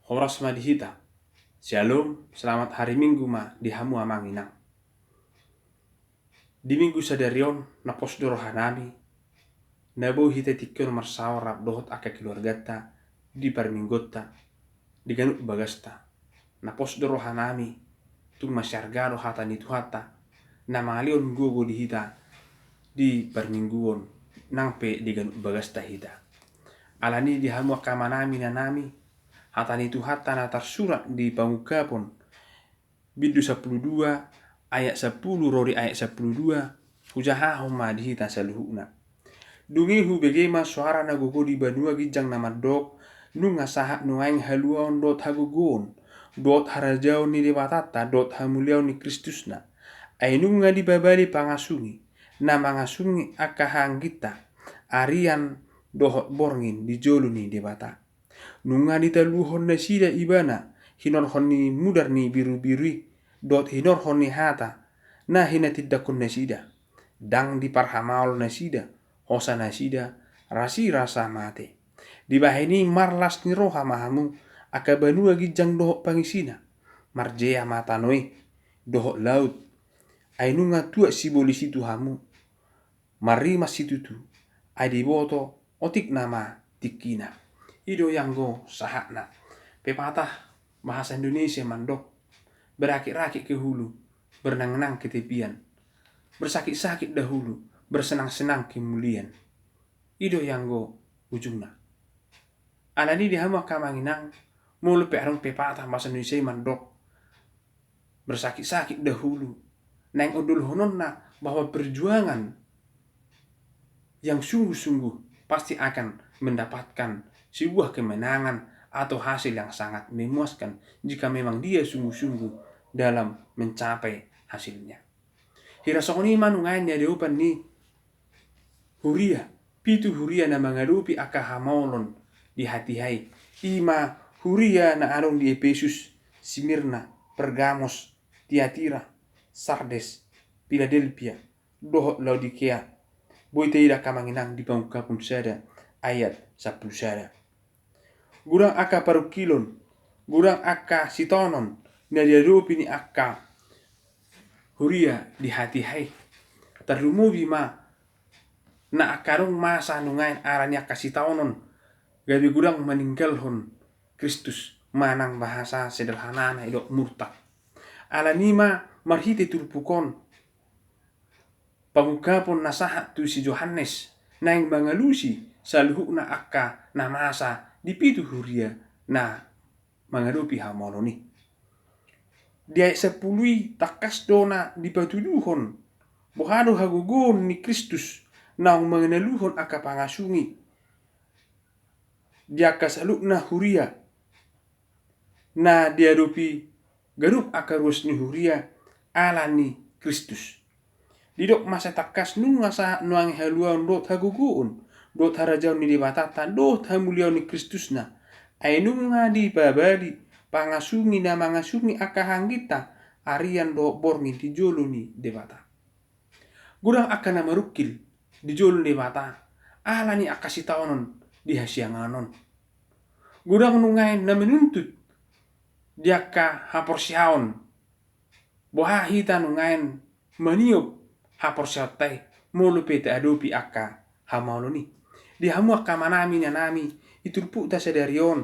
Horas madihita. Shalom, selamat hari Minggu ma dihamu amanginang. Di minggu sadarion na posdo rohanami. Nabo hita tikyon marsawara dohot aka keluargata di parminggota di ganuk bagasta. Na posdo rohanami tung masyargado hata nitu hata na malion gogo di hita di parmingguon nangpe di ganuk bagasta hita. Alani dihamu akamanami nanami hata nitu hata na tersurat di pangukapon Bidu 12 ayat 10 rori ayat 12 hujaha homa dihita saluhuna. Dungihu begema suara nagogo di banua gijang nama dok nunga sahat nuaing haluaon dot hagogon dot harajau ni dewatata dot hamuliau ni Kristusna ainunga di babali pangasungi na mangasungi akahang kita arian dohot borngin di jolu ni dewata nunga di taluhon na sida ibana hinor honi mudar ni biru-birui dot hinor honi hata na hina tiddakun nasida dang di parhamaul nasida hosa nasida rasi rasa mate di bahini marlas ni roha mahamu akabanua gijang dohok pangisina marjea mata noe dohok laut ainunga tua siboli situ hamu marima situtu adiboto otik nama tikina ido yang go sahakna pepatah bahasa Indonesia mandok berakit-rakit ke hulu berenang-enang ke tepian bersakit-sakit dahulu bersenang-senang kemulian ido yang go ujungna alani dihamu akamanginang mulu pe arung pepatah bahasa Indonesia mandok bersakit-sakit dahulu neng udul hononna bahwa perjuangan yang sungguh-sungguh pasti akan mendapatkan sebuah kemenangan atau hasil yang sangat memuaskan jika memang dia sungguh-sungguh dalam mencapai hasilnya. Hirasoni manungain ya deupan ni huria pitu huria na mangalupi akahamolon di hati hai ima huria na arong di Efesus, Simirna, Pergamos, Tiatira, Sardes, Philadelphia, dohot Laodikea boy tidak kamanginang di pangukapun sada ayat 10 sada. Gurang aka parukilon, gurang aka sitonon, na diadupi ni aka huria di hati hai. Terlumubi ma na akarung masa nungain aranya kasitonon, gabi gurang meninggalhon Kristus manang bahasa sederhana na idok murtad. Alanima marhite turpukon pangukapon nasahat tu si Yohanes naing mangalusi saluhuna akka na masa di pitu huria na mangalupi hamoloni. Dia sepului takas dona di patuduhon bohado hagugon ni Kristus na mangenaluhon akka pangasungi dia kasalukna huria na diadupi garup akarus ni huria alani Kristus. Didok masa takas nunga sa nuang haluan dot haguguun dot harajau ni dibatata dot hamuliau ni Kristusna ainunga di babali pangasungi na mangasungi akahanggita arian do borngi di jolu ni debata gurang akan marukil di jolu debata alani akasitaonon di hasianganon gurang nungain na menuntut diaka haporsiaon bohahita nungain maniup haporsiatai mulu pete adopi aka hamaloni di hamu akamanami nanami iturpu ta sadarion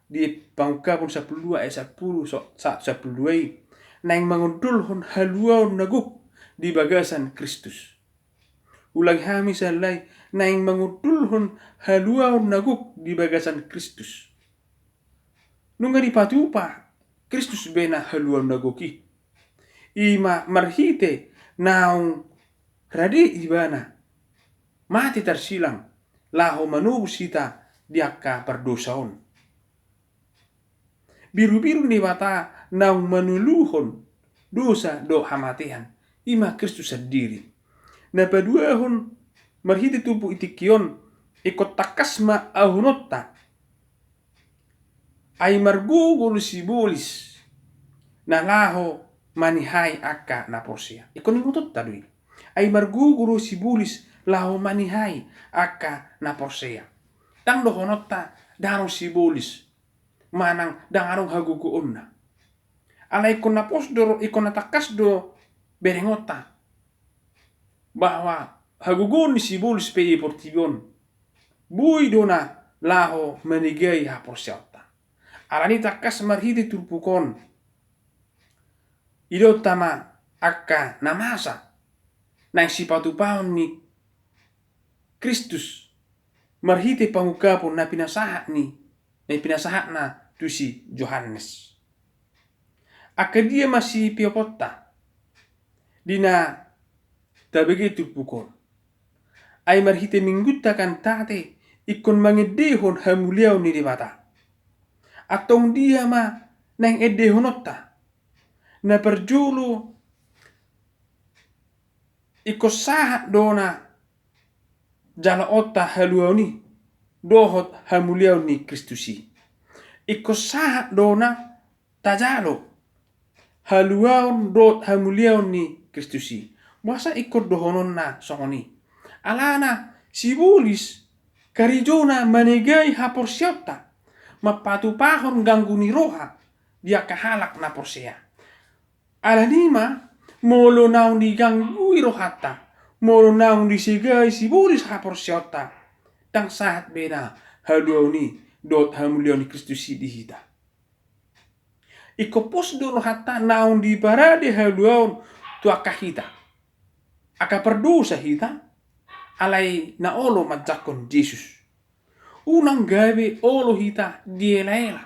di pangukapun 12 ayat 10 saat 12 naing mangundulhon haluaon naguk di bagasan Kristus ulang hami salai naing mangundulhon haluaon naguk di bagasan Kristus nunga di patupa Kristus bena haluaon naguki ima marhite naung radi ibana mati tersilang laho manubu sita diaka perdosaon biru-biru ni mata naung manuluhon dosa do hamatian ima Kristus sendiri na paduahon marhiti tupu itikion ikot takasma ahunotta ay margugol sibolis na laho manihai akka na porsia ikon ngutot tadui ay marguguru sibulis laho manihai akka na porsia tang dohonotta daro sibulis manang dangarong hagugu onna. Ala ikon na posdoro ikon na takas do berengota bahwa hagugun ni sibulis pe portibion bui dona laho menigay hapor siota. Alani takas marhiti turpukon ido tama akka namasa nang sipatu paon ni Kristus marhiti pangukapon na pinasahat na tusi Johannes. Akka dia masih piopota dina tabagi turpukon ay marhiti minggutakan tate ikon mangedehon hamuliaw ni dibata. Atong dia ma nang edehonota na perjulu iko sahat dona jala otta haluaw ni dohot hamuliaw ni Kristusi. Iko sahat dona tajalo haluaw dot hamuliaw ni Kristusi. Masa ikut dohonon na songoni. Alana sibulis karijona manegai hapor siota mapatupahon ganggu ni roha dia kahalak na porsea. Alanima molo naung diganggui rohata molo naung disigai sibulis hapor siota tang sahat bena haluauni dot hamulioni Kristusi dihita. Iko pos do rohata naung di barade haluaun tu akahita aka perdosa hita alai na olo majakon Jesus. Unang gawe olo hita diela-ela.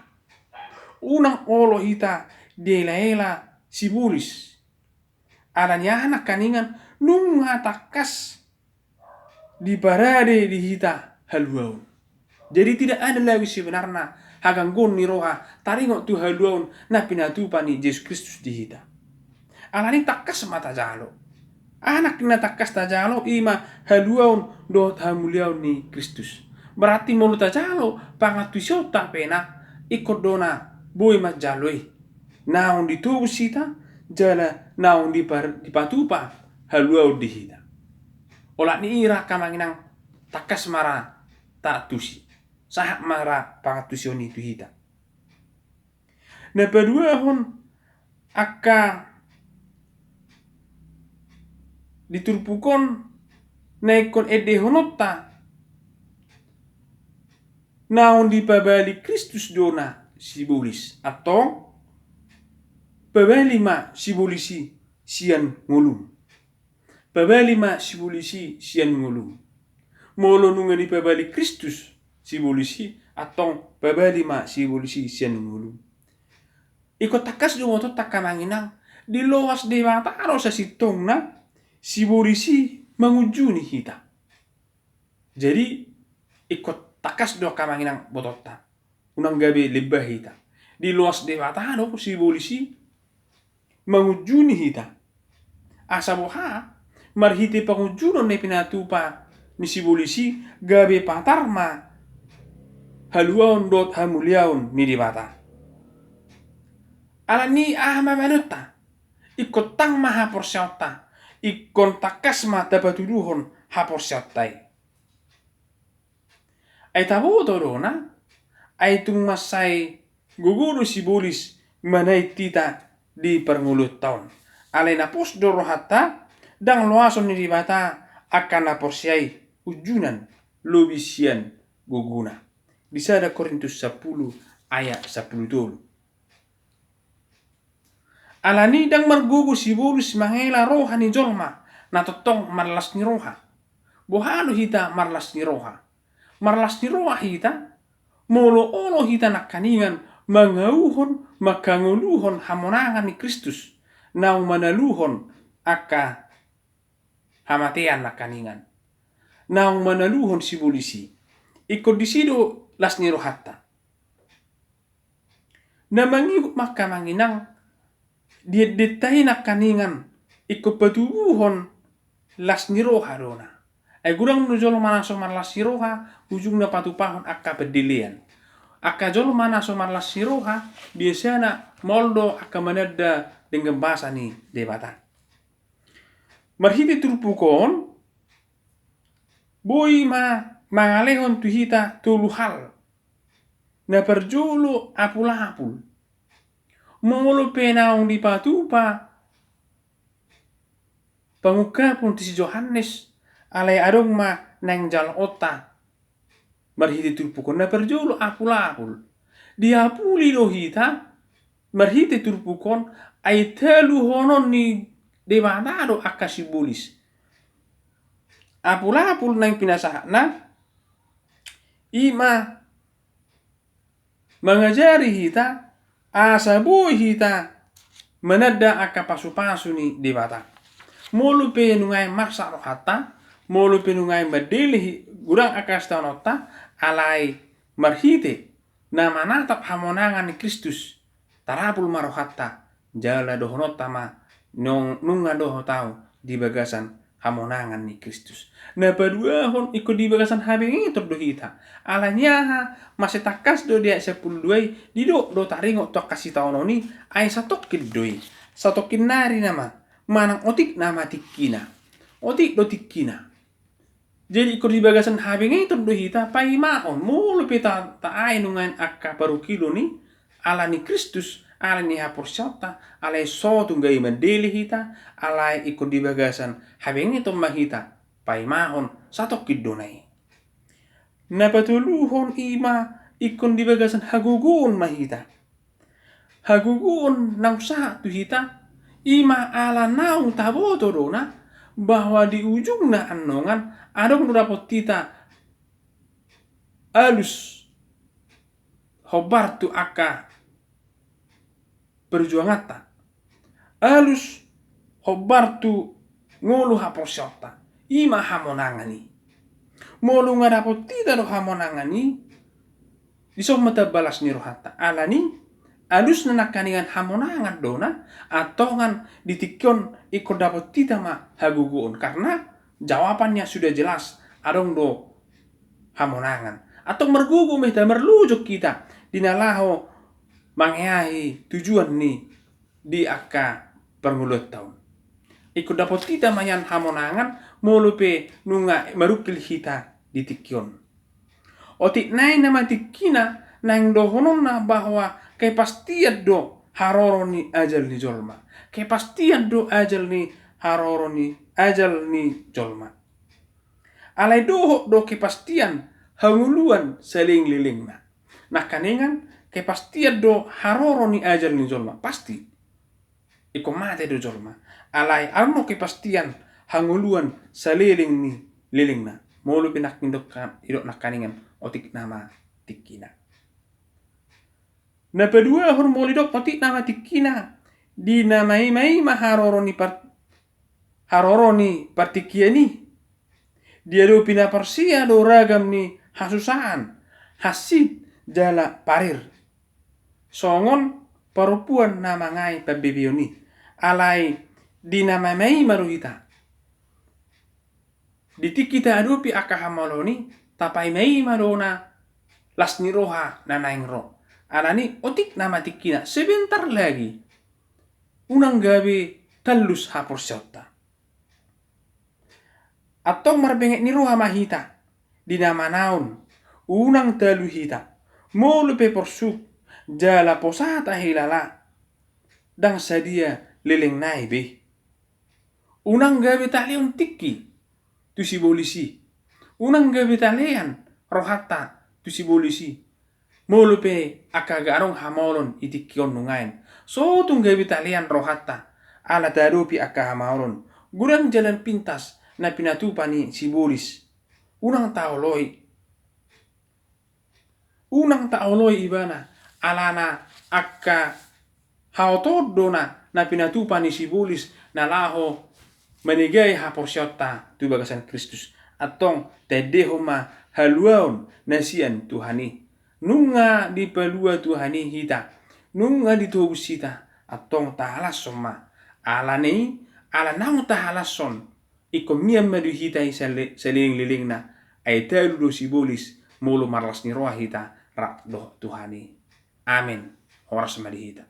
Unang olo hita diela-ela sibulis. Alanya anak kaningan nunga takas di barade di hita haluaun. Jadi tidak ada lagi sebenarnya haganggon ni roha taringok tu haluaun na pinatupani Yesus Kristus di hita. Alani takas mata jalo. Anak na takas tajalo ima haluaun dot hamuliaun ni Kristus. Berarti mulut tajalo pangatusiota pena ikut dona boy majaloi. Naung ditubu sita jala naung dipatupa haluaun dihita. Olah ni ira kamanginang takas mara tak tusi. Sahak mara pangatusioni tu hita. Na pedua hon akka diturpukon naikon edehonota naon dipabali Kristus dona sibulis atau pabali ma sibulisi sian ngulum. Pabali ma sibulisi sian ngulum. Molo nunga dipabali Kristus sibulisi atau pabali ma sibulisi sian ngulum. Iko takas dumoto takamanginang di loas dewata aro sa sitong na sibulisi mangujuni hita. Jadi ikut takas do kamanginang botota. Unang gabi lebah hita. Di luas dewata do sibulisi mangujuni hita. Asa boha marhiti pangujunon na pinatupa ni sibulisi gabi patarma haluaun dot hamuliaun ni dibata. Alani manuta ikut tang maha porsyauta ikon takas mata batuduhon hapor syautai. Ay tabo torona ay tung masay guguru sibulis manay tita di permulut taon. Alay na pos dorohata dang loason ni dibata akan na porsyai ujunan lobisian guguna. Di sada Korintus 10 ayat 10 dulu. Alani dang margugu sibulis mangela roha ni jolma na totong marlas ni roha. Bohano hita marlas ni roha. Marlas ni roha hita molo olo hita nakaningan mangauhon makanguluhon hamonangan ni Kristus nau manaluhon aka hamatean nakaningan. Nau manaluhon sibulisi. Ikut disido las ni rohata. Na mangihut makamanginang dia detai nakaningan ikut patubuhon las ni roha dona. Ay gurang no jolo mana so marlas ni roha ujung na patupahon akka pedilian. Akka jolo mana so marlas ni roha biasana moldo akka manada dengan bahasa ni debata. Marhiti turpukon boy ma mangalehon tuhita tuluhal. na perjulu apul-apul. Mulu penaung di patupa pangukapun ti si Johannes alay adong ma nang jal otta marhiti turpukon na perjulu apul-apul. Dia puli do hita marhiti turpukon ay telu honon ni dewanado akasibulis. Apul-apul nang pinasahana ima mengajari hita asabuhi hita menada akapasu-pasu ni dewata. Mulu penungai maksa rohata, mulu penungai madelihi gurang akas tanota alai marhite na manatap hamonangan ni Kristus tarapul marohata jala dohonota ma nunga doho tau di bagasan hamonangan ni Kristus. Na paduahon iko di bagasan habing itu do hita. Alanya masih takas do dia 10 dido do taringo to kasih tau noni ay satokin doi. Satokin nari nama manang otik nama tikina. Otik do tikina. Jadi iko di bagasan habing itu do hita pai maon mulu pita ta ay nungan akka parukilo ni ala ni Kristus ala ni haporsyata alay so tunggai mandeli hita alay iko di bagasan habing itu mahita pai mahon satok kidonay. Napatuluhon ima ikon di bagasan hagugun mahita. Hagugun nang sa tu hita ima ala naung taboto dona bahwa di ujung na anongan adong nurapot tita alus hobar tu aka perjuangata. Alus hobar tu ngolu haposyota. Ima hamonangani. Molu nga dapot tita do hamonangani. Iso mata balas ni rohata. Alani alus na nakaningan hamonangan dona atongan ditikyon ikon dapot tita ma haguguon. Karena jawabannya sudah jelas. Adong do hamonangan. Atong mergugu mehta merlujuk kita. Dinalaho mangyahi tujuan ni di akka permulut tahun. Ikut dapat kita mayan hamonangan molupe nunga marukil hita di tikyon. Otik nai nama tikina nang dohonon na bahwa kepastian do haroroni ajal ni jolma. Kepastian do ajal ni haroroni ajal ni jolma. Alai doho do kepastian hanguluan seling lilingna. Nah kaningan kepastian do haroroni ajal ni jolma pasti. Iko mate do jolma. Alai arno kepastian hanguluan saliling ni lilingna. Molu pinak idok nakaningan otik nama tikina. Na pedua hor molu idok otik nama tikina. Di namai maharoroni haroroni partikiani. Dia do pina persia do ragam ni hasusaan. Hasid jala parir. Songon perempuan nama ngai pabebioni. Alai dinamai maruhita. Ditik kita adupi akahamaloni tapai mai madona lasni roha nanaing ro. Alani otik nama tikina sebentar lagi unang gabi talus haporsyota. Atong marbengek ni roha mahita dinama naun unang talu hita molupe porsuk jala posata hilala dang sadia leleng naibe. Unang gabi talion tiki tu si bolisi. Unang gabi talian rohata tu si bolisi. Molupe akagarong hamolon itikyon nungain. So tung gabi talian rohata ala darupi akahamalon. Gurang jalan pintas na pinatupa ni si bolis. Unang taoloy. Unang taoloy ibana alana akka haotod dona na pinatupa ni si bolis na laho manigay haporsyota tu bagasan Kristus atong tedeho ma haluaon nasian Tuhani nunga di palua Tuhani hita nunga di tubus hita atong tahalason ma alani ala nang tahalason ikom miam madu hita saling liling na ay telu do si bolis mulu marlas ni roa hita rak do Tuhani amin horas madi hita.